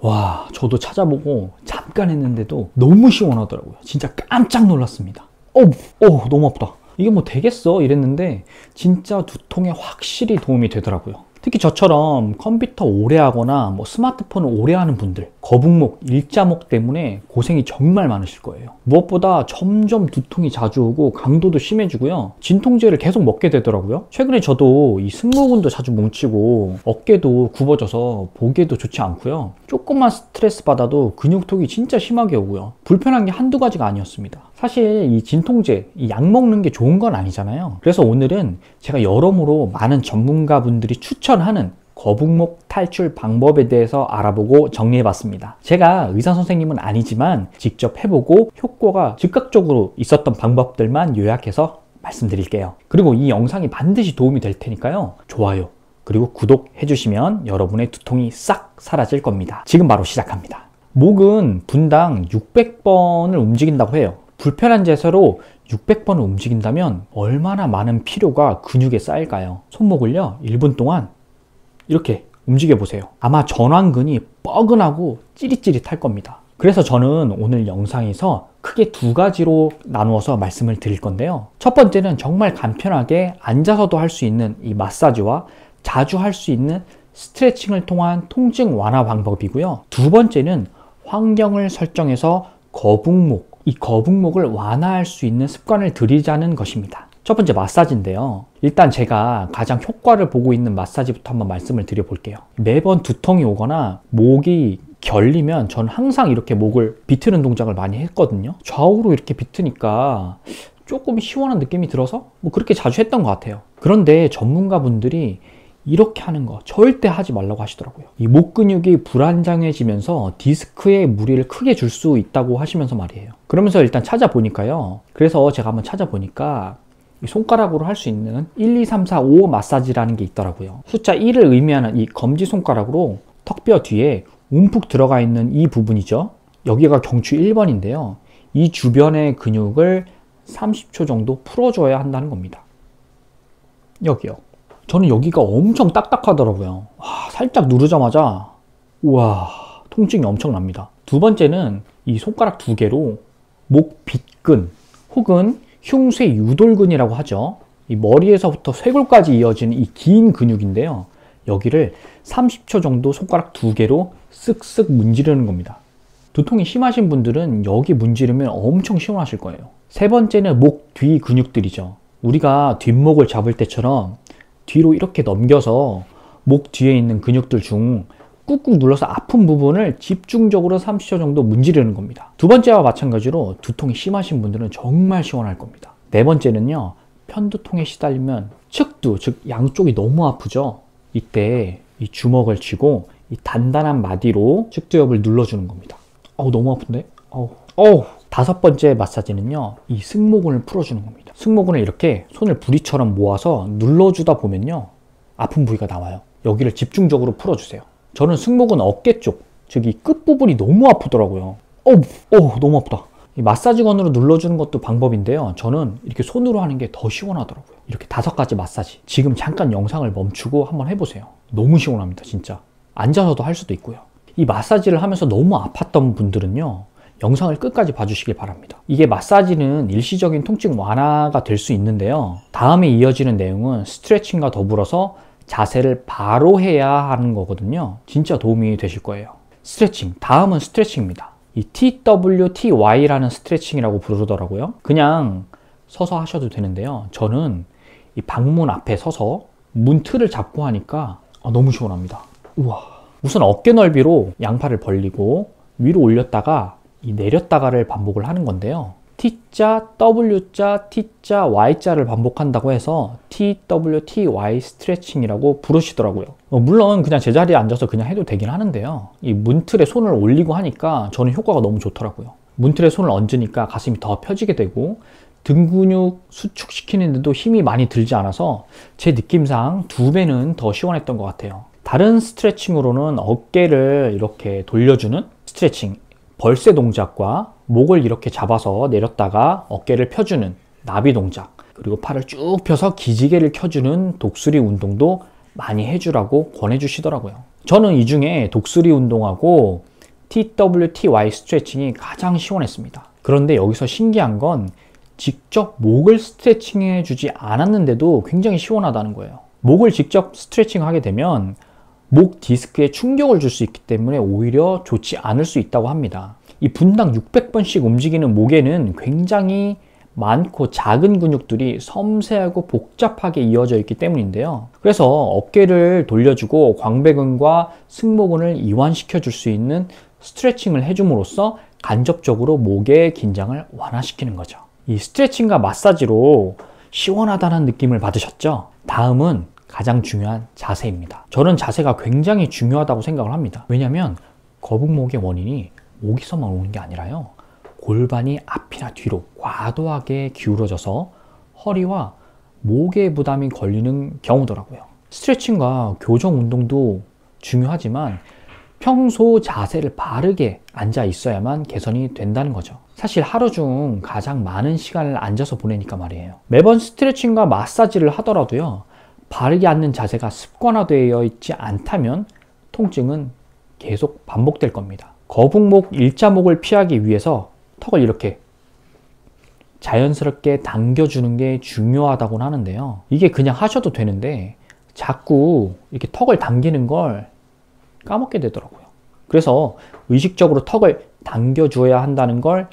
와, 저도 찾아보고 잠깐 했는데도 너무 시원하더라고요. 진짜 깜짝 놀랐습니다. 너무 아프다. 이게 뭐 되겠어? 이랬는데 진짜 두통에 확실히 도움이 되더라고요. 특히 저처럼 컴퓨터 오래 하거나 뭐 스마트폰을 오래 하는 분들, 거북목, 일자목 때문에 고생이 정말 많으실 거예요. 무엇보다 점점 두통이 자주 오고 강도도 심해지고요. 진통제를 계속 먹게 되더라고요. 최근에 저도 이 승모근도 자주 뭉치고 어깨도 굽어져서 보기에도 좋지 않고요. 조금만 스트레스 받아도 근육통이 진짜 심하게 오고요. 불편한 게 한두 가지가 아니었습니다. 사실 이 진통제, 이 약 먹는 게 좋은 건 아니잖아요. 그래서 오늘은 제가 여러모로 많은 전문가분들이 추천하는 거북목 탈출 방법에 대해서 알아보고 정리해봤습니다. 제가 의사 선생님은 아니지만 직접 해보고 효과가 즉각적으로 있었던 방법들만 요약해서 말씀드릴게요. 그리고 이 영상이 반드시 도움이 될 테니까요. 좋아요, 그리고 구독해 주시면 여러분의 두통이 싹 사라질 겁니다. 지금 바로 시작합니다. 목은 분당 600번을 움직인다고 해요. 불편한 자세로 600번을 움직인다면 얼마나 많은 피로가 근육에 쌓일까요? 손목을요 1분 동안 이렇게 움직여 보세요. 아마 전완근이 뻐근하고 찌릿찌릿할 겁니다. 그래서 저는 오늘 영상에서 크게 두 가지로 나누어서 말씀을 드릴 건데요. 첫 번째는 정말 간편하게 앉아서도 할 수 있는 이 마사지와 자주 할 수 있는 스트레칭을 통한 통증 완화 방법이고요. 두 번째는 환경을 설정해서 이 거북목을 완화할 수 있는 습관을 들이자는 것입니다. 첫 번째 마사지인데요. 일단 제가 가장 효과를 보고 있는 마사지부터 한번 말씀을 드려볼게요. 매번 두통이 오거나 목이 결리면 전 항상 이렇게 목을 비트는 동작을 많이 했거든요. 좌우로 이렇게 비트니까 조금 시원한 느낌이 들어서 뭐 그렇게 자주 했던 것 같아요. 그런데 전문가분들이 이렇게 하는 거 절대 하지 말라고 하시더라고요. 이 목 근육이 불안정해지면서 디스크에 무리를 크게 줄 수 있다고 하시면서 말이에요. 그러면서 일단 찾아보니까요. 그래서 제가 한번 찾아보니까 이 손가락으로 할 수 있는 1, 2, 3, 4, 5 마사지라는 게 있더라고요. 숫자 1을 의미하는 이 검지손가락으로 턱뼈 뒤에 움푹 들어가 있는 이 부분이죠. 여기가 경추 1번인데요. 이 주변의 근육을 30초 정도 풀어줘야 한다는 겁니다. 여기요. 저는 여기가 엄청 딱딱하더라고요. 살짝 누르자마자 우와, 통증이 엄청납니다. 두 번째는 이 손가락 두 개로 목 빗근 혹은 흉쇄 유돌근이라고 하죠. 이 머리에서부터 쇄골까지 이어지는 이 긴 근육인데요. 여기를 30초 정도 손가락 두 개로 쓱쓱 문지르는 겁니다. 두통이 심하신 분들은 여기 문지르면 엄청 시원하실 거예요. 세 번째는 목 뒤 근육들이죠. 우리가 뒷목을 잡을 때처럼 뒤로 이렇게 넘겨서 목 뒤에 있는 근육들 중 꾹꾹 눌러서 아픈 부분을 집중적으로 30초 정도 문지르는 겁니다. 두 번째와 마찬가지로 두통이 심하신 분들은 정말 시원할 겁니다. 네 번째는요, 편두통에 시달리면 측두, 즉 양쪽이 너무 아프죠. 이때 이 주먹을 쥐고 이 단단한 마디로 측두엽을 눌러주는 겁니다. 너무 아픈데? 다섯 번째 마사지는요, 이 승모근을 풀어주는 겁니다. 승모근을 이렇게 손을 부리처럼 모아서 눌러주다 보면요, 아픈 부위가 나와요. 여기를 집중적으로 풀어주세요. 저는 승모근 어깨 쪽, 즉 이 끝부분이 너무 아프더라고요. 너무 아프다. 이 마사지건으로 눌러주는 것도 방법인데요. 저는 이렇게 손으로 하는 게 더 시원하더라고요. 이렇게 5가지 마사지. 지금 잠깐 영상을 멈추고 한번 해보세요. 너무 시원합니다, 진짜. 앉아서도 할 수도 있고요. 이 마사지를 하면서 너무 아팠던 분들은요, 영상을 끝까지 봐주시길 바랍니다. 이게 마사지는 일시적인 통증 완화가 될 수 있는데요. 다음에 이어지는 내용은 스트레칭과 더불어서 자세를 바로 해야 하는 거거든요. 진짜 도움이 되실 거예요. 스트레칭, 다음은 스트레칭입니다. 이 TWTY라는 스트레칭이라고 부르더라고요. 그냥 서서 하셔도 되는데요. 저는 이 방문 앞에 서서 문 틀을 잡고 하니까 너무 시원합니다. 우와. 우선 어깨 넓이로 양팔을 벌리고 위로 올렸다가 이 내렸다가를 반복을 하는 건데요. T자, W자, T자, Y자를 반복한다고 해서 TWTY 스트레칭이라고 부르시더라고요. 물론 그냥 제자리에 앉아서 그냥 해도 되긴 하는데요. 이 문틀에 손을 올리고 하니까 저는 효과가 너무 좋더라고요. 문틀에 손을 얹으니까 가슴이 더 펴지게 되고 등 근육 수축시키는데도 힘이 많이 들지 않아서 제 느낌상 2배는 더 시원했던 것 같아요. 다른 스트레칭으로는 어깨를 이렇게 돌려주는 스트레칭, 벌새 동작과 목을 이렇게 잡아서 내렸다가 어깨를 펴주는 나비 동작, 그리고 팔을 쭉 펴서 기지개를 켜주는 독수리 운동도 많이 해주라고 권해주시더라고요. 저는 이 중에 독수리 운동하고 TWTY 스트레칭이 가장 시원했습니다. 그런데 여기서 신기한 건 직접 목을 스트레칭해 주지 않았는데도 굉장히 시원하다는 거예요. 목을 직접 스트레칭하게 되면 목 디스크에 충격을 줄 수 있기 때문에 오히려 좋지 않을 수 있다고 합니다. 이 분당 600번씩 움직이는 목에는 굉장히 많고 작은 근육들이 섬세하고 복잡하게 이어져 있기 때문인데요. 그래서 어깨를 돌려주고 광배근과 승모근을 이완시켜 줄 수 있는 스트레칭을 해줌으로써 간접적으로 목의 긴장을 완화시키는 거죠. 이 스트레칭과 마사지로 시원하다는 느낌을 받으셨죠? 다음은 가장 중요한 자세입니다. 저는 자세가 굉장히 중요하다고 생각을 합니다. 왜냐하면 거북목의 원인이 목에서만 오는 게 아니라요, 골반이 앞이나 뒤로 과도하게 기울어져서 허리와 목에 부담이 걸리는 경우더라고요. 스트레칭과 교정 운동도 중요하지만 평소 자세를 바르게 앉아 있어야만 개선이 된다는 거죠. 사실 하루 중 가장 많은 시간을 앉아서 보내니까 말이에요. 매번 스트레칭과 마사지를 하더라도요, 바르게 앉는 자세가 습관화되어 있지 않다면 통증은 계속 반복될 겁니다. 거북목, 일자목을 피하기 위해서 턱을 이렇게 자연스럽게 당겨주는 게 중요하다고 하는데요. 이게 그냥 하셔도 되는데 자꾸 이렇게 턱을 당기는 걸 까먹게 되더라고요. 그래서 의식적으로 턱을 당겨줘야 한다는 걸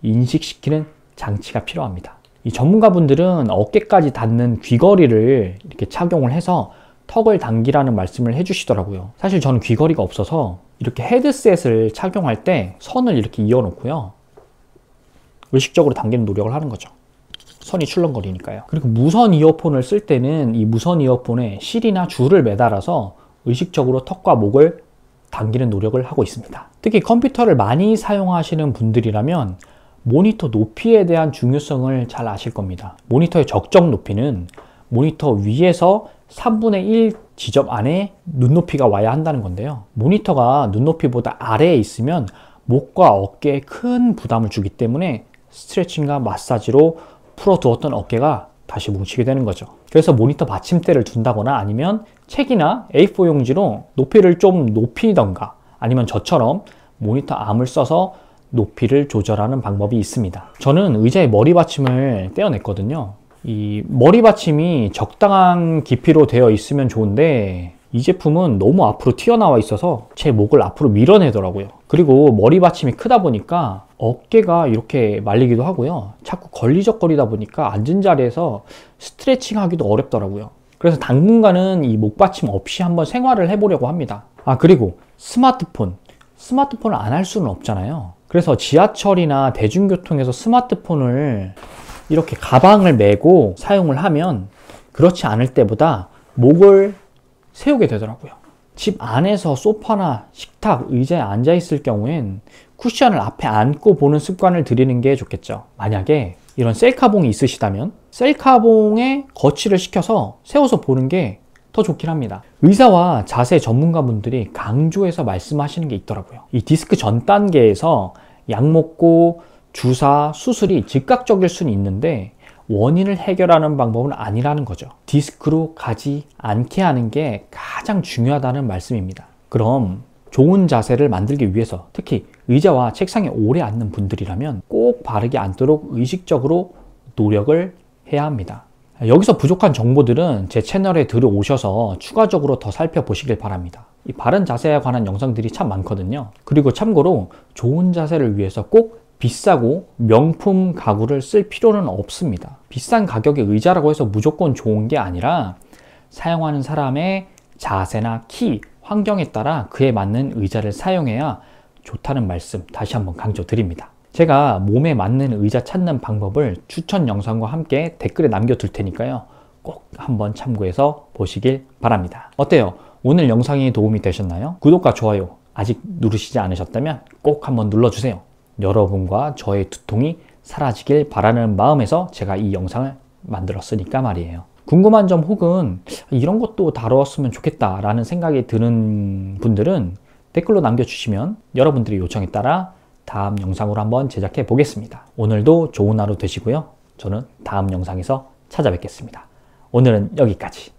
인식시키는 장치가 필요합니다. 이 전문가분들은 어깨까지 닿는 귀걸이를 이렇게 착용을 해서 턱을 당기라는 말씀을 해주시더라고요. 사실 저는 귀걸이가 없어서 이렇게 헤드셋을 착용할 때 선을 이렇게 이어놓고요, 의식적으로 당기는 노력을 하는 거죠. 선이 출렁거리니까요. 그리고 무선 이어폰을 쓸 때는 이 무선 이어폰에 실이나 줄을 매달아서 의식적으로 턱과 목을 당기는 노력을 하고 있습니다. 특히 컴퓨터를 많이 사용하시는 분들이라면 모니터 높이에 대한 중요성을 잘 아실 겁니다. 모니터의 적정 높이는 모니터 위에서 3분의 1 지점 안에 눈높이가 와야 한다는 건데요. 모니터가 눈높이보다 아래에 있으면 목과 어깨에 큰 부담을 주기 때문에 스트레칭과 마사지로 풀어두었던 어깨가 다시 뭉치게 되는 거죠. 그래서 모니터 받침대를 둔다거나 아니면 책이나 A4 용지로 높이를 좀 높이던가 아니면 저처럼 모니터 암을 써서 높이를 조절하는 방법이 있습니다. 저는 의자의 머리 받침을 떼어냈거든요. 이 머리 받침이 적당한 깊이로 되어 있으면 좋은데 이 제품은 너무 앞으로 튀어나와 있어서 제 목을 앞으로 밀어내더라고요. 그리고 머리 받침이 크다 보니까 어깨가 이렇게 말리기도 하고요, 자꾸 걸리적거리다 보니까 앉은 자리에서 스트레칭 하기도 어렵더라고요. 그래서 당분간은 이 목 받침 없이 한번 생활을 해보려고 합니다. 그리고 스마트폰을 안 할 수는 없잖아요. 그래서 지하철이나 대중교통에서 스마트폰을 이렇게 가방을 메고 사용을 하면 그렇지 않을 때보다 목을 세우게 되더라고요. 집 안에서 소파나 식탁, 의자에 앉아 있을 경우엔 쿠션을 앞에 안고 보는 습관을 들이는 게 좋겠죠. 만약에 이런 셀카봉이 있으시다면 셀카봉에 거치를 시켜서 세워서 보는 게 더 좋긴 합니다. 의사와 자세 전문가분들이 강조해서 말씀하시는 게 있더라고요. 이 디스크 전 단계에서 약 먹고 주사, 수술이 즉각적일 수는 있는데 원인을 해결하는 방법은 아니라는 거죠. 디스크로 가지 않게 하는 게 가장 중요하다는 말씀입니다. 그럼 좋은 자세를 만들기 위해서 특히 의자와 책상에 오래 앉는 분들이라면 꼭 바르게 앉도록 의식적으로 노력을 해야 합니다. 여기서 부족한 정보들은 제 채널에 들어오셔서 추가적으로 더 살펴보시길 바랍니다. 이 바른 자세에 관한 영상들이 참 많거든요. 그리고 참고로 좋은 자세를 위해서 꼭 비싸고 명품 가구를 쓸 필요는 없습니다. 비싼 가격의 의자라고 해서 무조건 좋은 게 아니라 사용하는 사람의 자세나 키, 환경에 따라 그에 맞는 의자를 사용해야 좋다는 말씀 다시 한번 강조드립니다. 제가 몸에 맞는 의자 찾는 방법을 추천 영상과 함께 댓글에 남겨둘 테니까요, 꼭 한번 참고해서 보시길 바랍니다. 어때요? 오늘 영상이 도움이 되셨나요? 구독과 좋아요 아직 누르시지 않으셨다면 꼭 한번 눌러주세요. 여러분과 저의 두통이 사라지길 바라는 마음에서 제가 이 영상을 만들었으니까 말이에요. 궁금한 점 혹은 이런 것도 다루었으면 좋겠다 라는 생각이 드는 분들은 댓글로 남겨주시면 여러분들의 요청에 따라 다음 영상으로 한번 제작해 보겠습니다. 오늘도 좋은 하루 되시고요. 저는 다음 영상에서 찾아뵙겠습니다. 오늘은 여기까지.